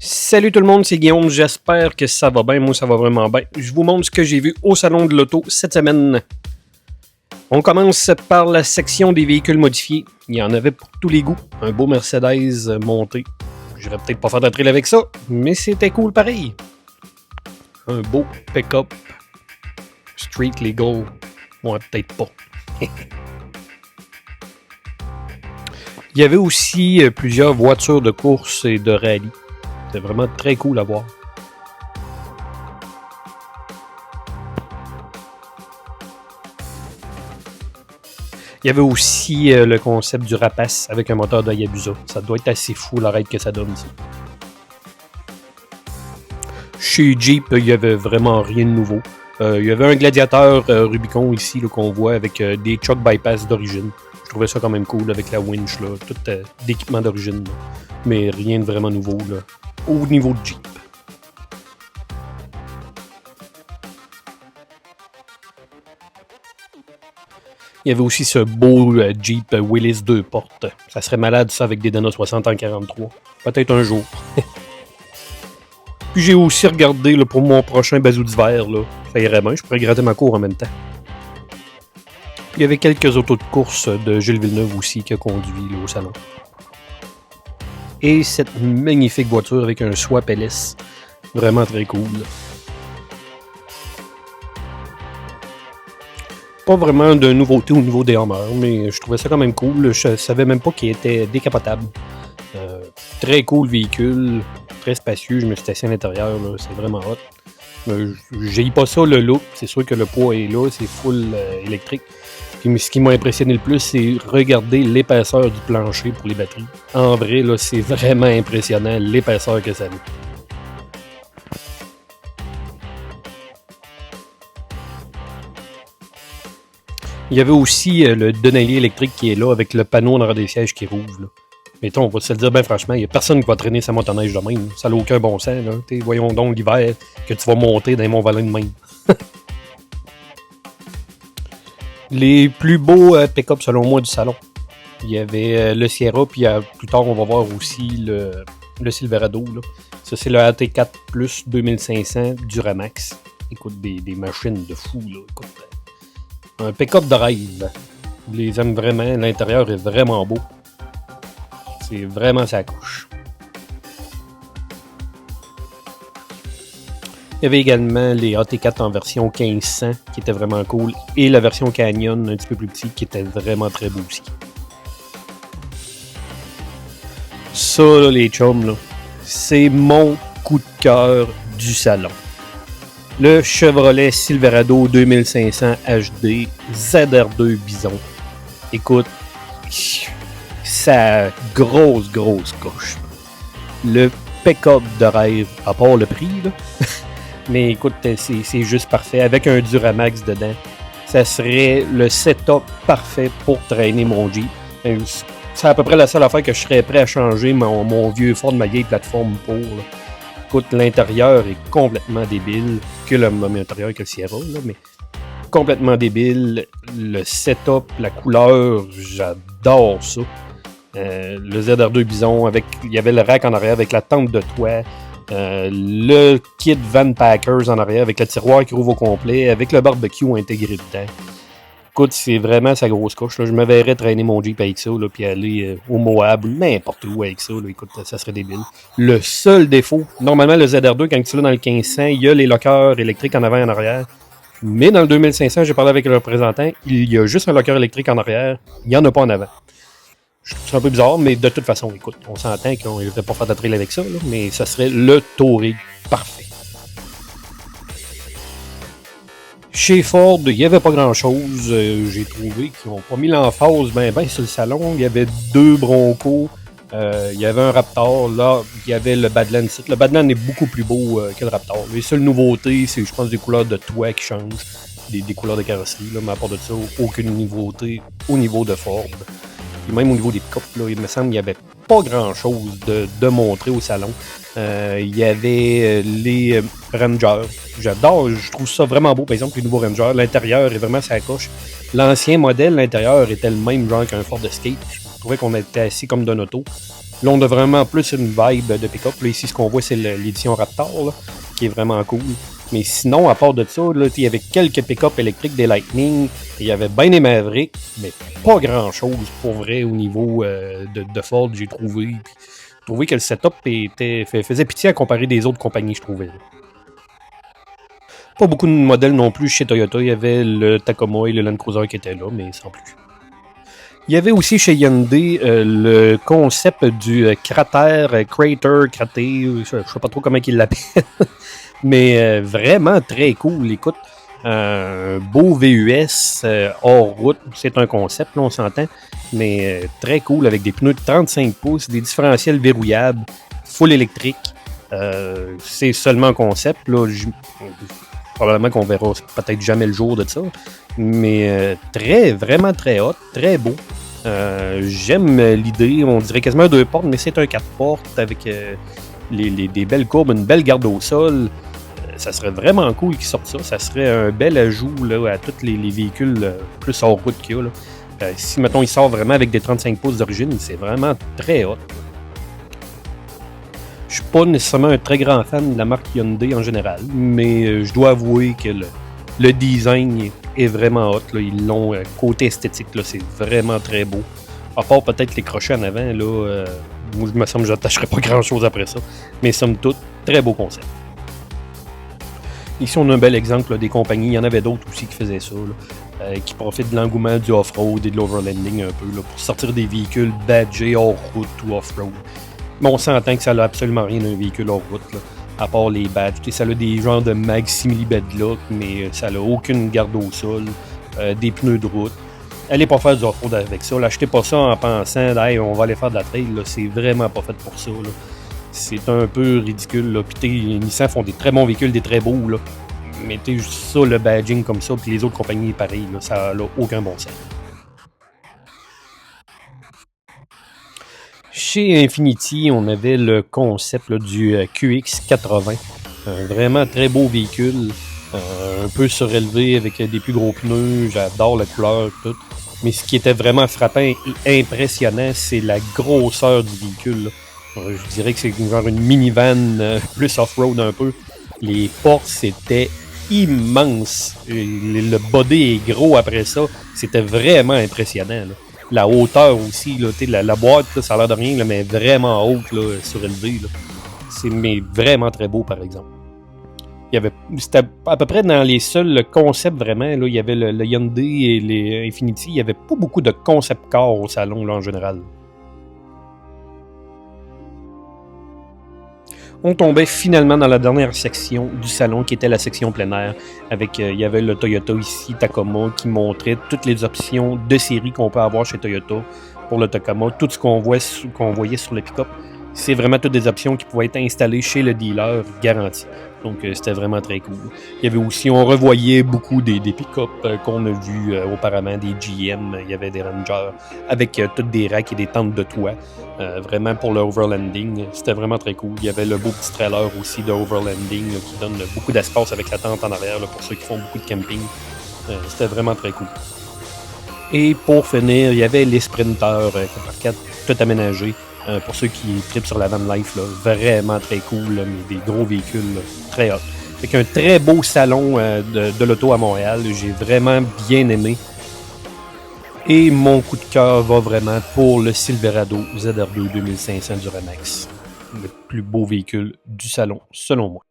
Salut tout le monde, c'est Guillaume, j'espère que ça va bien, moi ça va vraiment bien. Je vous montre ce que j'ai vu au salon de l'auto cette semaine. On commence par la section des véhicules modifiés. Il y en avait pour tous les goûts. Un beau Mercedes monté. J'irais peut-être pas faire de trail avec ça, mais c'était cool pareil. Un beau pick-up street legal. Ouais, peut-être pas. Il y avait aussi plusieurs voitures de course et de rallye. C'était vraiment très cool à voir. Il y avait aussi le concept du Rapace avec un moteur de Hayabusa. Ça doit être assez fou la ride que ça donne ici. Chez Jeep, il n'y avait vraiment rien de nouveau. Il y avait un Gladiator Rubicon ici là, qu'on voit avec des choc bypass d'origine. Je trouvais ça quand même cool avec la winch, là, tout d'équipement d'origine. Là. Mais rien de vraiment nouveau là, au niveau de Jeep. Il y avait aussi ce beau Jeep Willys 2 portes. Ça serait malade ça avec des Dana 60 en 43. Peut-être un jour. Puis j'ai aussi regardé là, pour mon prochain bazou d'hiver. Là. Ça irait bien, je pourrais gratter ma cour en même temps. Il y avait quelques autos de course de Gilles Villeneuve aussi qui a conduit là, au salon. Et cette magnifique voiture avec un swap LS. Vraiment très cool. Pas vraiment de nouveauté au niveau des Hummer, mais je trouvais ça quand même cool. Je savais même pas qu'il était décapotable. Très cool véhicule, très spacieux. Je me suis assis à l'intérieur, là, c'est vraiment hot. J'ai pas ça le look, c'est sûr que le poids est là, c'est full électrique. Puis, ce qui m'a impressionné le plus, c'est regarder l'épaisseur du plancher pour les batteries. En vrai, là, c'est vraiment impressionnant l'épaisseur que ça a. Il y avait aussi le Denali électrique qui est là avec le panneau en arrière des sièges qui rouvre. Là. Mettons, on va se le dire bien franchement, il n'y a personne qui va traîner sa motoneige de même. Ça n'a aucun bon sens. Là. Voyons donc l'hiver que tu vas monter dans les Mont-Valin de même. Les plus beaux pick-up selon moi du salon. Il y avait le Sierra, puis plus tard on va voir aussi le Silverado. Là. Ça c'est le AT4 Plus 2500 Duramax. Écoute, des machines de fou. Là. Écoute, un pick-up de rêve. Je les aime vraiment. L'intérieur est vraiment beau. C'est vraiment sa couche. Il y avait également les AT4 en version 1500 qui était vraiment cool. Et la version Canyon un petit peu plus petite qui était vraiment très beau aussi. Ça, là, les chums, là, c'est mon coup de cœur du salon. Le Chevrolet Silverado 2500 HD ZR2 Bison. Écoute, ça grosse coche. Le pick-up de rêve, à part le prix, là. Mais écoute, c'est juste parfait. Avec un Duramax dedans, ça serait le setup parfait pour traîner mon Jeep. C'est à peu près la seule affaire que je serais prêt à changer mon vieux Ford de ma vieille plateforme pour. Là. Écoute, l'intérieur est complètement débile. Que le même intérieur que le Sierra, là, mais complètement débile. Le setup, la couleur, j'adore ça. Le ZR2 Bison, il y avait le rack en arrière avec la tente de toit. Le kit Van Packers en arrière avec le tiroir qui rouvre au complet, avec le barbecue intégré dedans. Écoute, c'est vraiment sa grosse couche. Là. Je me verrais traîner mon Jeep avec ça, là, puis aller au Moab ou n'importe où avec ça. Là. Écoute, ça serait débile. Le seul défaut, normalement, le ZR2, quand tu l'as dans le 1500, il y a les lockers électriques en avant et en arrière. Mais dans le 2500, j'ai parlé avec le représentant, il y a juste un locker électrique en arrière, il n'y en a pas en avant. C'est un peu bizarre, mais de toute façon, écoute, on s'entend qu'on ne devrait pas faire de trail avec ça, là, mais ça serait le touring parfait. Chez Ford, il n'y avait pas grand-chose. J'ai trouvé qu'ils n'ont pas mis l'emphase ben sur le salon. Il y avait 2 Broncos. Il y avait un Raptor. Là, il y avait le Badland. Le Badland est beaucoup plus beau que le Raptor. Les seules nouveautés, c'est, je pense, des couleurs de toit qui changent. Des couleurs de carrosserie. Là, mais à part de ça, aucune nouveauté au niveau de Ford. Et même au niveau des pick-up, là, il me semble qu'il n'y avait pas grand-chose de montrer au salon. Il y avait les Rangers. J'adore, je trouve ça vraiment beau, par exemple, les nouveaux Rangers. L'intérieur est vraiment sa coche. L'ancien modèle, l'intérieur était le même genre qu'un Ford Escape. Je trouvais qu'on était assis comme d'un auto. Là, on a vraiment plus une vibe de pick-up. Là, ici, ce qu'on voit, c'est l'édition Raptor, là, qui est vraiment cool. Mais sinon, à part de ça, il y avait quelques pick-up électriques des Lightning. Il y avait bien des Mavericks, mais pas grand-chose pour vrai au niveau de Ford, j'ai trouvé. Puis, j'ai trouvé que le setup faisait pitié à comparer des autres compagnies, je trouvais. Pas beaucoup de modèles non plus chez Toyota. Il y avait le Tacoma et le Land Cruiser qui étaient là, mais sans plus. Il y avait aussi chez Hyundai le concept du crater, je sais pas trop comment il l'appelle, mais vraiment très cool. Écoute, un beau VUS hors route, c'est un concept, là, on s'entend, mais très cool avec des pneus de 35 pouces, des différentiels verrouillables, full électrique. C'est seulement un concept, là. Probablement qu'on verra peut-être jamais le jour de ça, mais vraiment très hot, très beau. J'aime l'idée, on dirait quasiment un 2 portes, mais c'est un 4 portes avec des belles courbes, une belle garde au sol. Ça serait vraiment cool qu'ils sortent ça. Ça serait un bel ajout là, à tous les véhicules plus hors route qu'il y a. Là. Si, mettons, il sort vraiment avec des 35 pouces d'origine, c'est vraiment très hot. Je suis pas nécessairement un très grand fan de la marque Hyundai en général, mais je dois avouer que le design est vraiment hot. Là. Ils l'ont côté esthétique, là, c'est vraiment très beau. À part peut-être les crochets en avant, là, moi, je me semble que j'attacherais pas grand-chose après ça. Mais somme toute, très beau concept. Ici, on a un bel exemple là, des compagnies. Il y en avait d'autres aussi qui faisaient ça, là, qui profitent de l'engouement du off-road et de l'overlanding un peu, là, pour sortir des véhicules badgés hors route ou off-road. Mais on s'entend que ça n'a absolument rien d'un véhicule hors route, là, à part les badges. Ça a des genres de mag simili-bedlock, mais ça n'a aucune garde au sol, des pneus de route. Allez pas faire du off-road avec ça. Achetez pas ça en pensant hey, on va aller faire de la trail. Là. C'est vraiment pas fait pour ça. Là. C'est un peu ridicule. Là. Puis Nissan font des très bons véhicules, des très beaux. Là. Mais juste ça, le badging comme ça, puis les autres compagnies, pareil, là, ça n'a aucun bon sens. Chez Infiniti, on avait le concept là, du QX80. Un vraiment très beau véhicule, un peu surélevé avec des plus gros pneus. J'adore la couleur, tout. Mais ce qui était vraiment frappant et impressionnant, c'est la grosseur du véhicule. Là. Je dirais que c'est genre une minivan plus off-road un peu. Les portes, c'était immense. Le body est gros après ça. C'était vraiment impressionnant. Là. La hauteur aussi, là, la boîte, là, ça a l'air de rien, là, mais vraiment haute, là, surélevée. Là. C'est mais vraiment très beau, par exemple. C'était à peu près dans les seuls concepts vraiment. Là, il y avait le Hyundai et les Infiniti. Il n'y avait pas beaucoup de concept cars au salon là, en général. On tombait finalement dans la dernière section du salon qui était la section plein air. Avec, il y avait le Toyota ici, Tacoma, qui montrait toutes les options de série qu'on peut avoir chez Toyota pour le Tacoma. Tout ce qu'on voyait sur le pick-up, c'est vraiment toutes des options qui pouvaient être installées chez le dealer garanti. Donc c'était vraiment très cool. Il y avait aussi, on revoyait beaucoup des pick-up qu'on a vus auparavant, des GM, il y avait des Rangers avec toutes des racks et des tentes de toit. Vraiment pour le overlanding, c'était vraiment très cool. Il y avait le beau petit trailer aussi de overlanding qui donne beaucoup d'espace avec la tente en arrière là, pour ceux qui font beaucoup de camping. C'était vraiment très cool. Et pour finir, il y avait les sprinters 4x4 tout aménagés. Pour ceux qui trippent sur la van life, là, vraiment très cool, là, mais des gros véhicules là, très hot. Avec un très beau salon de l'auto à Montréal, j'ai vraiment bien aimé. Et mon coup de cœur va vraiment pour le Silverado ZR2 2500 Duramax. Le plus beau véhicule du salon, selon moi.